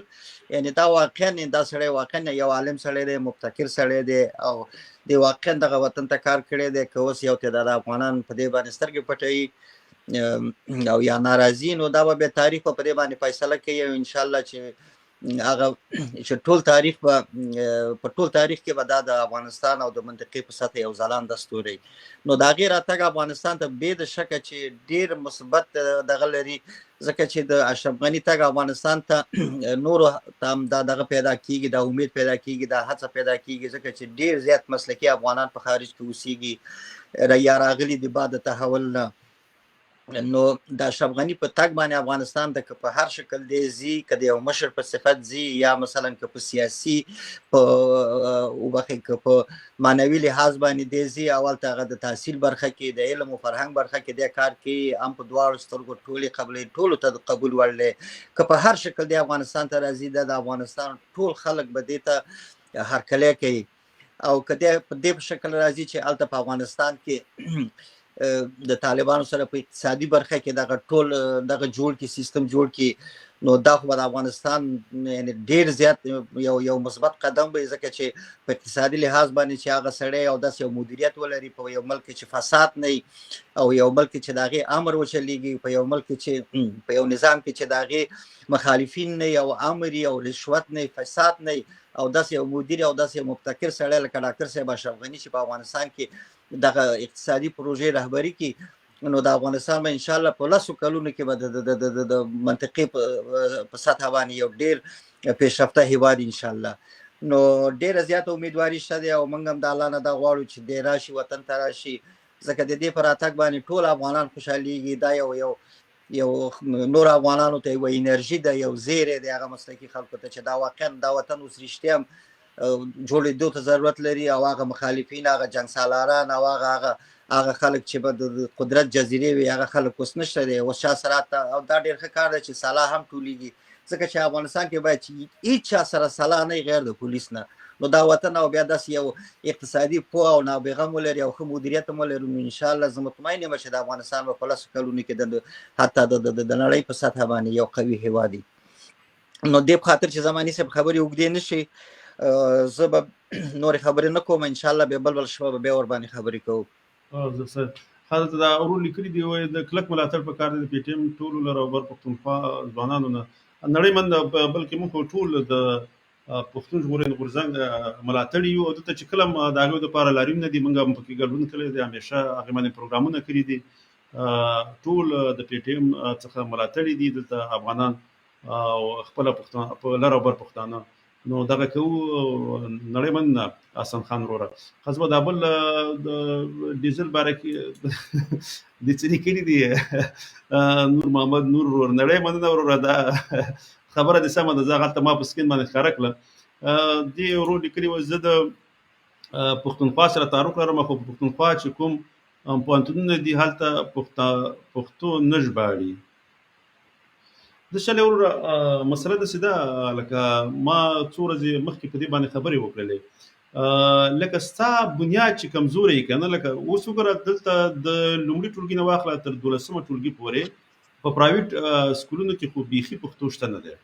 یعنی دا واقعا دا سړی واقعا یو عالم سړی دی، مبتکر سړی دی او د واقعا دغه وطن ته کار کړی دی. که اوس یو تعداد افغانان په دې باندې سترګې پټوي او یا ناراضي، نو دا به بیا تاریخ په دې باندې فیصله کوي او انشاءالله چې هغه چې ټول تاریخ په ټول تاریخ کې به دا د افغانستان او د منطقې په سطح یو ځلانده ستوری. نو د هغې راتګ افغانستان ته بې د شکه چې ډېر مثبت دغه لري، ځکه چې د اشرف غني تګ افغانستان ته نورو ته هم دا دغه پیدا کېږي، دا امید پیدا کېږي، دا هڅه پیدا کېږي، ځکه چې ډېر زیات مسلکي افغانان په خارج کې اوسېږي یا راغلي دي بعد تحول نه. نو د اشرف غني په تګ باندې افغانستان ته که په هر شکل دی ځي، که د یو مشر په صفت ځي یا مثلا که په سیاسي که په معنوي لحاظ باندې دی ځي، اول ته هغه د تحصیل برخه کې، د علم او فرهنګ برخه کې دی کار کوي، هم په دواړو سترګو ټولې قبلې ټولو ته د قبول وړ دی. که په هر شکل دی افغانستان ته راځي، د افغانستان ټول خلک به دې ته هرکلی کوي. او که دی په دې شکل راځي چې هلته په افغانستان کې د طالبانو سره په اقتصادي برخه کې دغه ټول دغه جوړ کی سیستم جوړ کی، نو دا خو د افغانستان یعنی ډیر زیات یو مثبت قدم به، ځکه چې په اقتصادي لحاظ باندې چې هغه سړی او داسې یو مدیریت ولري په یو ملک چې فساد نه او یو ملک چې د هغې امر وچلیږي، په یو ملک چې په یو نظام کې چې د هغې مخالفین نه او امر او رشوت نه فساد نه، او داسې یو مدیر او داسې یو مبتکر سړی لکه ډاکټر صاحب اشرف غني چې په افغانستان کې دغه اقتصادي پروژې رهبري کی، نو د افغانستان به انشاءالله په 10 کلونو کې به د منطقې په سطح باندې یو ډېر پیشرفته هیواد انشاءالله. نو ډېره زیاته امیدواري شته دی او موږ هم د الله نه دا غواړو چې دی راشي وطن ته راشي، ځکه د دې په راتګ باندې ټول افغانان خوشحالیږي. دا یو نور افغانانو ته یو انرژي ده، یو زیری دی هغه مسلکي خلکو ته چې دا واقعا دا وطن اوس رښتیا جوړېدو ته ضرورت لري او هغه مخالفین هغه جنګ سالاران او هغه خلک چې به د قدرت جزیرې وي هغه خلک اوس نشته دی اوس چا سره او دا ډېر ښه کار دی چې سلا هم ټولېږي ځکه چې افغانستان کې باید چې هیڅ چا سره سلا نه غیر د پولیس نه نو دا وطن او بیا داسې یو اقتصادي پوه او نابغه ولري او ښه مدیریت هم ولري نو انشاءالله زه مطمئن یم چې د افغانستان به په لسو کلونو کې حتی د نړۍ په سطحه باندې یو قوي هېواد وي نو دې په خاطر چې زماني صاحب خبرې اوږدې نه شي زه به نورې خبرې نه کوم انشاءالله بیا بل شپه به بیا ورباندې خبرې کوو حضرت دا ورور لیکلي دي وایي د کلک ملاتړ په کار دی د پی ټي ایم ټولو لره او بر پښتونخوا ځوانانو نه نړۍ مند بلکې موږ ټول د پښتون ژغورنې غورځنګ ملاتړي یو دلته چې کله هم د هغوی دپاره لاریم نه دي موږ هم پکې ګډون کړی دی همیشه هغې باندې پروګرامونه کړي دي ټول د پی ټي ایم څخه ملاتړي دي دلته افغانان او خپله پښتانه په لر او بر پښتانه نو دغه کوو نړۍ مند حسن خان وروره خاص به دا بل د ډیزل باره کې د څه لیکلي دي نور محمد نور ورور نړۍ مننه وروره دا خبره دې سمه ده زه هغلته ما په سکرین باندې ښکاره کړه دې ورور لیکلي وه زه د پښتونخوا سره تعلق لرم خو په پښتونخوا چې کوم پوهنتونونه دي هلته پښتو نه ژباړي د شلې وروره مسله داسې ده لکه ما څو ورځې مخکې په دې باندې خبرې وکړلې لکه ستا بنیاد چې کمزوری که نه لکه اوس وګوره دلته د لومړي ټولګي نه واخله تر 12مه ټولګي پورې په پرایویټ سکولونو کې خو بیخي پښتو شته نه دی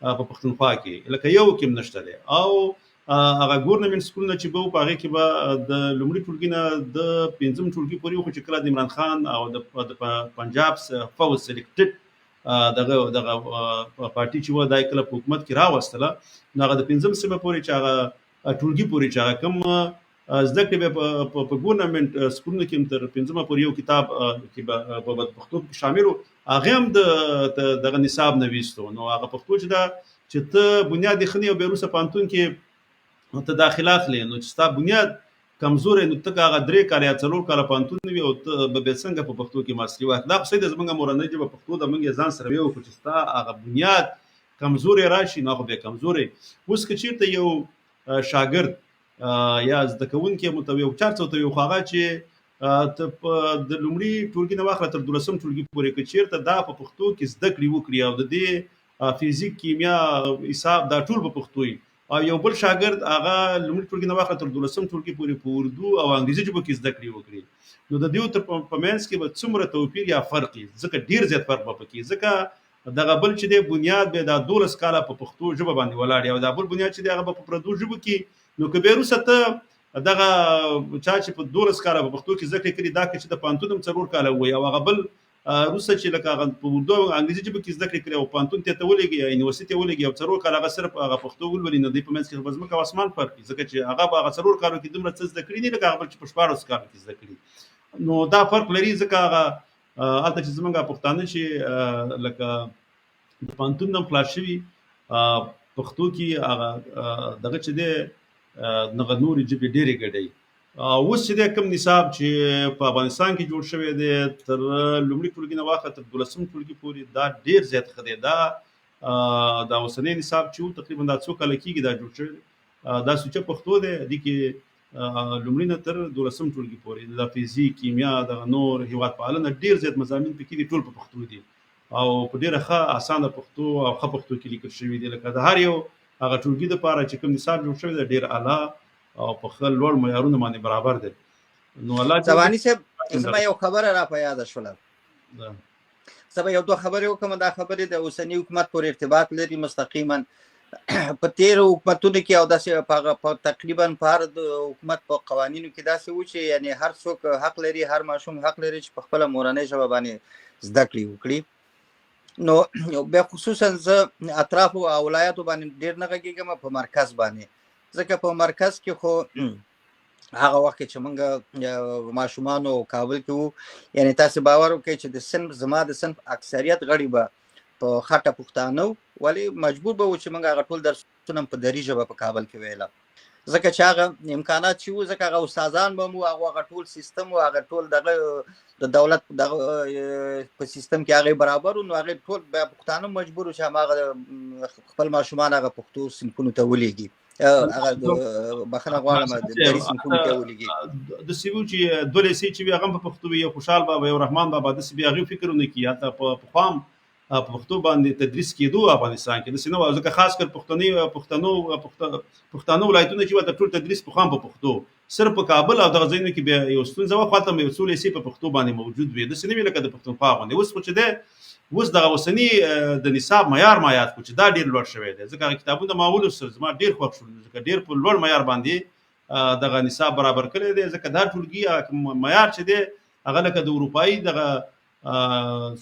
په پښتونخوا کې لکه یو کې هم نشته دی او هغه ګورنمنټ سکولونه چې به وو په هغې کې به د لومړي ټولګي نه د 5م ټولګي پورې خو چې کله د عمران خان او د پنجاب فوز سلیکټډ دغه پارټي چې و دا کله په حکومت کې راوستله نو هغه د 5م سیمه پورې چې هغه ټولګي پورې چې هغه کوم زده کړې به په ګورنمنټ سکولونو کې هم تر 5مه پورې یو کتاب کې به په پښتو کې شامل و هغې هم دغه نصاب نه ویستو نو هغه پښتو چې ده چې ته بنیاد یې ښه نه وي او بیا وروسته پوهنتون کې ته داخله اخلې نو چې ستا بنیاد کمزوری نو ته که هغه 3 کاله یا 4 کاله پوهنتون وي او ته به بیا څنګه په پښتو کې ماستري واخلې دا خو صحیح ده زموږ مورنۍ ژبه پښتو ده موږ یې ځان سره ویو چې ستا هغه بنیاد کمزوری راشي نو خو بیا کمزوری اوس که چېرته یو شاګرد یا زده کوونکی مو یو چار څه ته وي خو هغه چې ته د لومړي ټولګي نه واخله تر 12م ټولګي پورې که چېرته دا په پښتو کې زده کړې وکړي او د دې فزیک کیمیا حساب دا ټول په پښتو وي او یو بل شاګرد هغه لومړي ټولګي نه واخله تر 12م ټولګي پورې په اردو او انګریزي ژبو کې زده کړې وکړي نو د دې په منځ کې به څومره توپیر یا فرق وي ځکه ډېر زیات فرق به پکې ځکه دغه بل چې دی بنیاد به دا 12 کاله په پښتو ژبه باندې ولاړ او دا بل بنیاد چې دی هغه په پردو ژبو کې نو که بیا وروسته ته دغه چا چې په 12 کاله په پښتو کې زده کړې کړي دا که چې د پوهنتون هم 4 کاله ووایي او هغه بل روسه چې لکه هغه په اردو او انګریزي ژبه کې زده کړې کړي او پوهنتون ته ولېږي یا یونیورسټي ته ولېږي او 4 کاله هغه صرف هغه پښتو ولولي نو دوی په منځ کې به ځمکه او اسمان فرق وي ځکه چې هغه به هغه 4 کالو کې دومره څه زده کړي دي لکه هغه بل چې په 14 کالو کې زده کړي نو دا فرق لري ځکه هغه هلته چې زموږ پښتانه چې لکه د پوهنتون نه خلاص شوي پښتو کې هغه دغه چې دی دغه نورې ژبې ډېرې ګډوي اوس چې دی کوم نصاب چې په افغانستان کې جوړ شوی دی تر لومړي ټولګي نه واخله تر 12م ټولګي پورې دا ډېر زیات ښه دی دا اوسنی نصاب چې و تقریبا دا څو کاله کېږي دا جوړ شوی دی دا سوچه پښتو دی دې کې لومړي نه تر 12م ټولګي پورې د فزیک کیمیا دغه نور هېواد پالنه ډېر زیات مضامین پکې دي ټول په پښتو دي او په ډېره ښه اسانه پښتو او ښه پښتو کې لیکل شوي دي لکه د هر یو هغه ټولګي دپاره چې کوم نصاب جوړ شوی دی ډېر اعلی او په ښه لوړ معیارونو باندې برابر دی نو الله زماني صاحب زما یو خبره را په یاده شوله زه به یو دوه خبرې وکړم دا خبرې د اوسني حکومت پورې ارتباط لري مستقیما په تېرو حکومتونو کې او داسې په تقریبا په هر د حکومت په قوانینو کې داسې و چې یعنې هر څوک حق لري هر ماشوم حق لري چې په خپله مورنۍ ژبه باندې زده کړې وکړي نو بیا خصوصا زه اطرافو او ولایاتو باندې ډېر نه غږېږم په مرکز باندې ځکه په مرکز کې خو هغه وخت چې موږ ماشومانو کابل کې وو یعنې تاسې باور وکړئ چې د صنف زما د صنف اکثریت غړي به په خټه پښتانه وو ولې مجبور به وو چې موږ هغه ټول درسونه په دري ژبه په کابل کې ویله ځکه چې هغه امکانات چې وو ځکه هغه استادان به مو هغه ټول سیستم و هغه ټول دغه د دولت دغه په سیستم کې هغې برابر و نو هغې ټول بیا پښتانه مجبور و چې هماغه خپل ماشومان هغه پښتو صنفونو ته ولېږي هغه بخنه غواړم د دري سیمکون کې ولګي د سیمو چې دولې سي چې هغه په پښتو وي خوشحال بابا او رحمان بابا د سبي هغه فکرونه کوي حتی په قام په پښتو باندې تدریس کېدو افغانستان کې د سينو ځکه خاص کر پښتنو ولایتونه چې وته ټول تدریس په قام په پښتو صرف په کابل او د غزنین کې به یو ستونزه وخته مې وصول سي په پښتو باندې موجود وي د سينو لکه د پښتونخوا باندې اوس خو چې ده اوس دغه وسنی د نصاب معیار مایات خو چې دا ډیر لوړ شوی دی ځکه کتابونه معمول سره زما ډیر خوښ شول ځکه ډیر په لوړ معیار باندې دغه نصاب برابر کړی دی ځکه دا ټولګي معیار چې دی هغه لکه د اروپאי دغه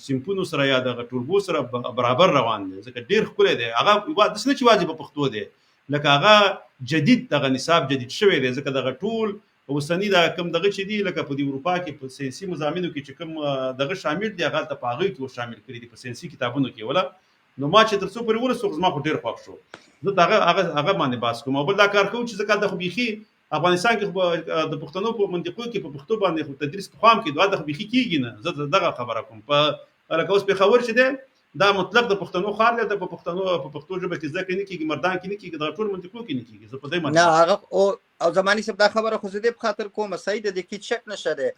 سیمپونو سره یا دغه ټولګو سره برابر روان دي ځکه ډیر ښکلی دی هغه د سنه چې واجب پښتو دی لکه هغه جدید دغه نصاب جدید شوی دی ځکه دغه ټول وسنی دا کم دغه چې دی لکه په اروپا کې په ساينسي مضامینو کې چې کوم دغه شامل دي هغه ته پاغي کې شامل کړی دي په ساينسي کتابونو کې ولا نو ما چې تر څو پر ورسوغ زما خو ډیر خوښ شو زه هغه باندې باس کوم او بل دا کار کوم چې ځکه د خو بيخي افغانستان کې د پښتنو په منطقو کې په پښتو باندې خو تدریس په خام کې دا د بيخي کیږي نه زه دغه خبره کوم په لکه اوس په خبر شه ده دا مطلق د پښتنو خار له د پښتو ژبه کې ځکه نه کیږي مردان کې نه کیږي دا ټول منطقو کې نه کیږي زه په دې معنی نه هغه او زماني سب دا خبره خو زه په خاطر کوم سید د کې شک نشه ده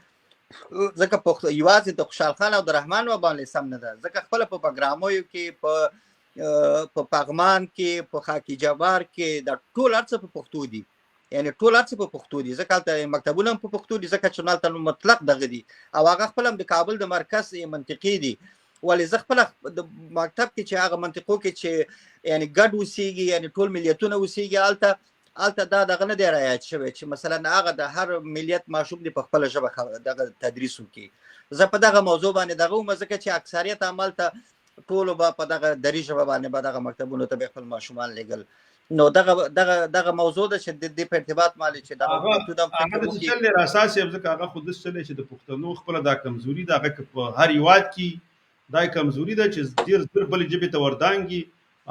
ځکه په یوازې د خوشحال خان او د رحمان و باندې سم نه ده ځکه خپل په پروګرامو کې په پغمان کې په خاکی جوار کې د ټول ارڅ په پښتو دي یعنی ټول ارڅ په پښتو دي ځکه ته مکتبونه په پښتو دي ځکه چې نال مطلق دغه دي او هغه خپل د کابل د مرکز منطقي دي ولې زه خپل د مکتب کې چې هغه منطقو کې چې یعنی ګډ وسیږي یعنی ټول ملیتونه وسیږي الته دا دغه نه دی رعایت شوی چې مثلا هغه د هر ملیت ماشوم دی په خپل ژبه دغه تدریس وکړي زه په دغه موضوع باندې دغه مزه چې اکثریت عمل ته ټول په دغه دري ژبه باندې به دغه مکتبونو ته خپل ماشومان لګل نو دغه موضوع د چې د ارتباط مالي چې هغه د چل اساس یې ځکه هغه خود څه چې د پښتنو خپل د کمزوري دغه په هر یواد کې دا کمزوري ده چې ډیر ډیر بل جبه ته وردانګي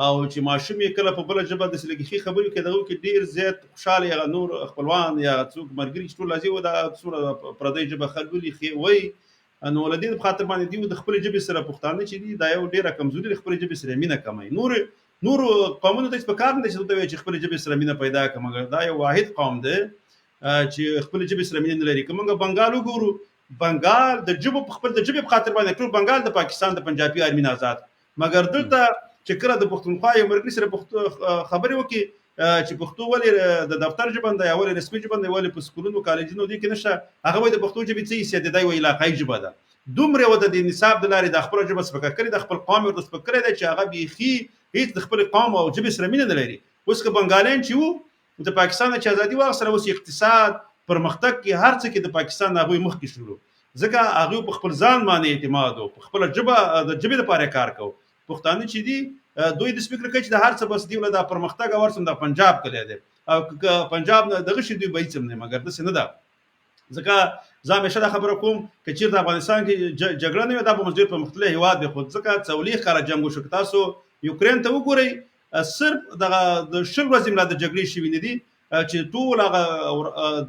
او چې ماشوم یې کله په بل جبه د سلګي خبرو کې دغه کې ډیر زیات خوشاله یا نور خپلوان یا څوک مرګري ټول لازم و د صوره پردی جبه خلولي خي وای انو ولدین په خاطر باندې دی د خپل جبه سره پښتانه چې دی دا یو ډیره کمزوري خپل جبه سره مینه کمای نور قومونو ته په کار نه چې خپل جبه سره مینه پیدا کړي دا یو واحد قوم دی چې خپل جبه سره مینه لري کومه بنگالو ګورو بنگال د جبه په خپل د جبه په خاطر باندې ټول بنگال د پاکستان د پنجابي ارمین آزاد مګر دلته چې کله د پښتونخوا یو مرګري سره خبرې وکي چې پښتو ولې د دفتر جبه د یو رسمي جبه د ولې په سکولونو کالجونو دي کې نشه هغه د پښتو جبه څه سي د وی علاقائی جبه ده دومره وته د نصاب د لارې د خپل جبه سپکه کړی د خپل قوم ورته سپکه کړی چې هغه بيخي هیڅ د خپل قوم او جبه سره مینه نه لري اوس که بنگالین چې وو د پاکستان چې ازادي واغ سره اوس اقتصاد پرمختګ کې هر څه کې د پاکستان هغه مخ کې شروع ځکه هغه په خپل ځان باندې اعتماد او په خپل جبه د جبه لپاره کار کو پښتانه چې دي دوی د سپیکر کوي چې د هر څه بس دی ول د پرمختګ او ورسم د پنجاب کړي دي او پنجاب نه دغه شي دوی بیچم نه مګر د سینه ده ځکه زه همیشه دا خبره کوم چې چیرته افغانستان کې جګړه نه وي دا په مزدور په مختلف هیواد به خود ځکه څولې کار جنگ وشو تاسو یوکرين ته وګورئ صرف د شل ورځې مله د جګړې شوی نه دي چې ټول هغه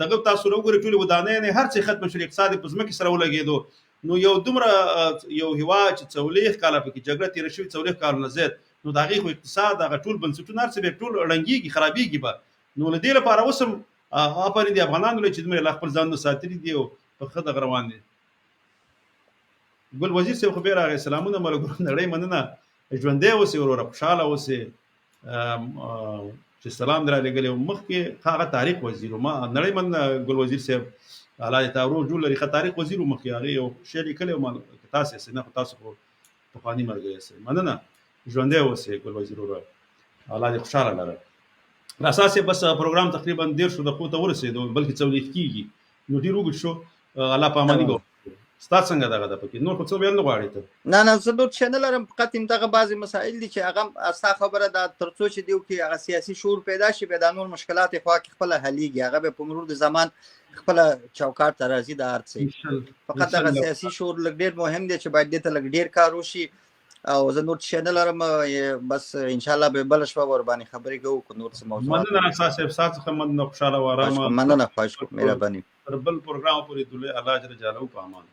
دغه تاسو وګورئ ټول ودانې نه هر څه ختم شول اقتصادي پزمکه سره ولګېدو نو یو دومره یو هوا چې څولېخ کاله په کې جګړه تیر شوی څولېخ کال نه زیات نو دغه خو اقتصاد هغه ټول بنسټونه هر څه به ټول اړنګيږي خرابيږي به نو لدې لپاره اوسم اپرې دي افغانانو چې دوی خپل ځان نو ساتري دي او په خد غروان دي ګل وزیر صاحب خو به راغی سلامونه ملګرو نړۍ مننه ژوندې اوسې ورور خوشاله اوسې چې سلام درا لګلې مخ کې هغه تاریخ وزیر ما نړۍ من ګل وزیر صاحب الله تعالی جوړ لري تاریخ وزیر مخ کې هغه یو شی لیکلو ما تاسو سره نه تاسو په فانی مرګ یې مننه ژوندې اوسې ګل وزیر ورور الله دې خوشاله لره اساس بس پروګرام تقریبا 1.5 دقیقې ورسېدو بلکې څولې کیږي نو ډیر وګت شو الله پامانی کو ستاسو څنګه دغه د پکې نور څه بیان نه غواړي ته نه زه نور چینل لرم فقط دغه بعضی مسائل دي چې هغه استا خبره ده ترڅو چې دیو کې هغه سیاسي شعور پیدا شي به د نور مشکلات خو خپل حلېږي هغه به په مرور د زمان خپل چوکاټ ته راځي د ارڅي فقط هغه سیاسي شعور لګ ډیر مهم دی چې باید د ته لګ ډیر کار وشي او زه نور چینل لرم بس ان شاء الله به بل شپه ور باندې خبرې کوو کو نور څه موضوع مننه اساس صاحب خوشاله و آرام مننه خواهش کوم مهرباني تر بل پروګرام پورې دله الله جل جلاله په امان